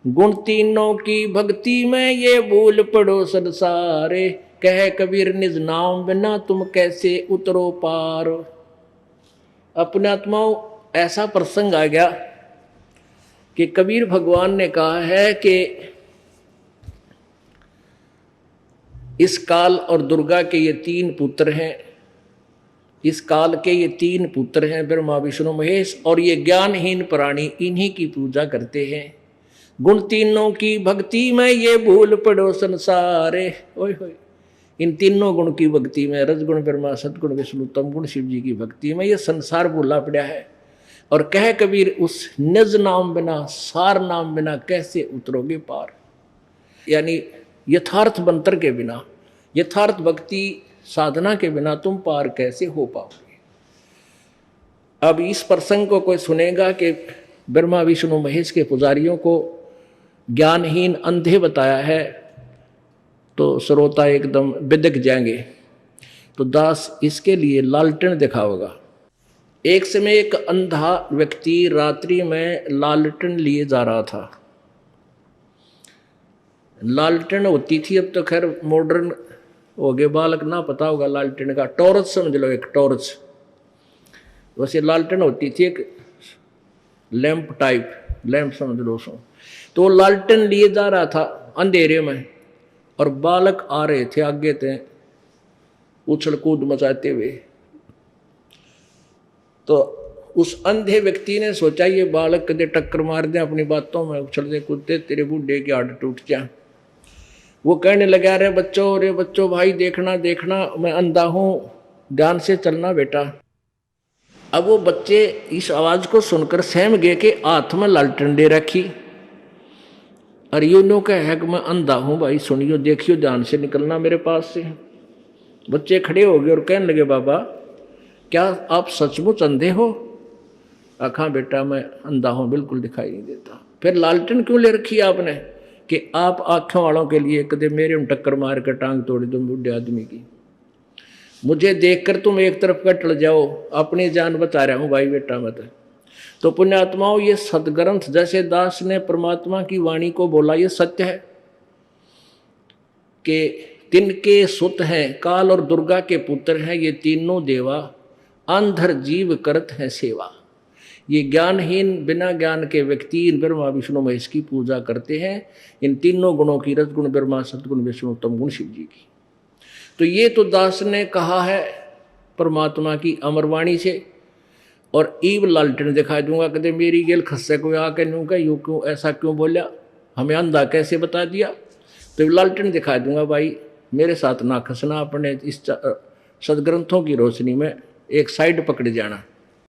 गुण तीनों की भक्ति में ये भूल पड़ो संसारे, कह कबीर निज नाम बिना तुम कैसे उतरो पार। अपने आत्माओं ऐसा प्रसंग आ गया कि कबीर भगवान ने कहा है कि इस काल और दुर्गा के ये तीन पुत्र हैं, इस काल के ये तीन पुत्र हैं ब्रह्मा विष्णु महेश, और ये ज्ञानहीन प्राणी इन्हीं की पूजा करते हैं। गुण तीनों की भक्ति में ये भूल पड़ो संसारे, ओए होए, इन तीनों गुण की भक्ति में, रजगुण ब्रह्मा सदगुण विष्णु तम गुण शिव जी की भक्ति में ये संसार भूला पड़ा है। और कह कबीर उस निज नाम बिना, सार नाम बिना कैसे उतरोगे पार। यानी यथार्थ मंत्र के बिना, यथार्थ भक्ति साधना के बिना तुम पार कैसे हो पाओगे। अब इस प्रसंग को कोई सुनेगा कि ब्रह्मा विष्णु महेश के पुजारियों को ज्ञानहीन अंधे बताया है, तो श्रोता एकदम बिदक जाएंगे। तो दास इसके लिए लालटेन दिखाओगा। एक समय एक अंधा व्यक्ति रात्रि में लालटेन लिए जा रहा था। लालटेन होती थी, अब तो खैर मॉडर्न हो गए, बालक ना पता होगा लालटेन का, टॉर्च समझ लो, एक टॉर्च। वैसे लालटेन होती थी एक लैंप टाइप, लैंप समझ लो उसको। तो लालटेन लिए जा रहा था अंधेरे में, और बालक आ रहे थे आगे थे उछल कूद मचाते हुए। तो उस अंधे व्यक्ति ने सोचा ये बालक कदे टक्कर मार दे अपनी बातों में, उछलते कूदते तेरे बूढ़े की हाथ टूट जाए। वो कहने लगा, रे बच्चों भाई देखना देखना, मैं अंधा हूं, ध्यान से चलना बेटा। अब वो बच्चे इस आवाज को सुनकर सहम गए कि हाथ में लालटेन दे रखी, और यूं कहे कि मैं अंधा हूं भाई, सुनियो देखियो ध्यान से निकलना मेरे पास से। बच्चे खड़े हो गए और कहने लगे, बाबा क्या आप सचमुच अंधे हो? आखा बेटा मैं अंधा हूं, बिल्कुल दिखाई नहीं देता। फिर लालटेन क्यों ले रखी आपने? कि आप आंखों वालों के लिए कदे मेरे में टक्कर मार कर टांग तोड़ी तुम बूढ़े आदमी की, मुझे देखकर तुम एक तरफ का टल जाओ, अपनी जान बचा रहा हूं भाई बेटा मत। तो पुण्यात्माओं, ये सदग्रंथ जैसे दास ने परमात्मा की वाणी को बोला, ये सत्य है कि तिनके सुत हैं, काल और दुर्गा के पुत्र हैं ये तीनों देवा, अंधर जीव करत है सेवा। ये ज्ञानहीन बिना ज्ञान के व्यक्ति इन ब्रह्मा विष्णु महेश की पूजा करते हैं, इन तीनों गुणों की, रजगुण ब्रह्मा सदगुण विष्णु तम गुण शिव जी की। तो ये तो दास ने कहा है परमात्मा की अमरवाणी से। और ईव लालटेन दिखा दूंगा, कहते मेरी गेल खस्से को आके नू का यूं क्यों ऐसा क्यों बोला, हमें अंधा कैसे बता दिया। तो लालटेन दिखा दूंगा, भाई मेरे साथ ना खसना, अपने इस सदग्रंथों की रोशनी में एक साइड पकड़ जाना।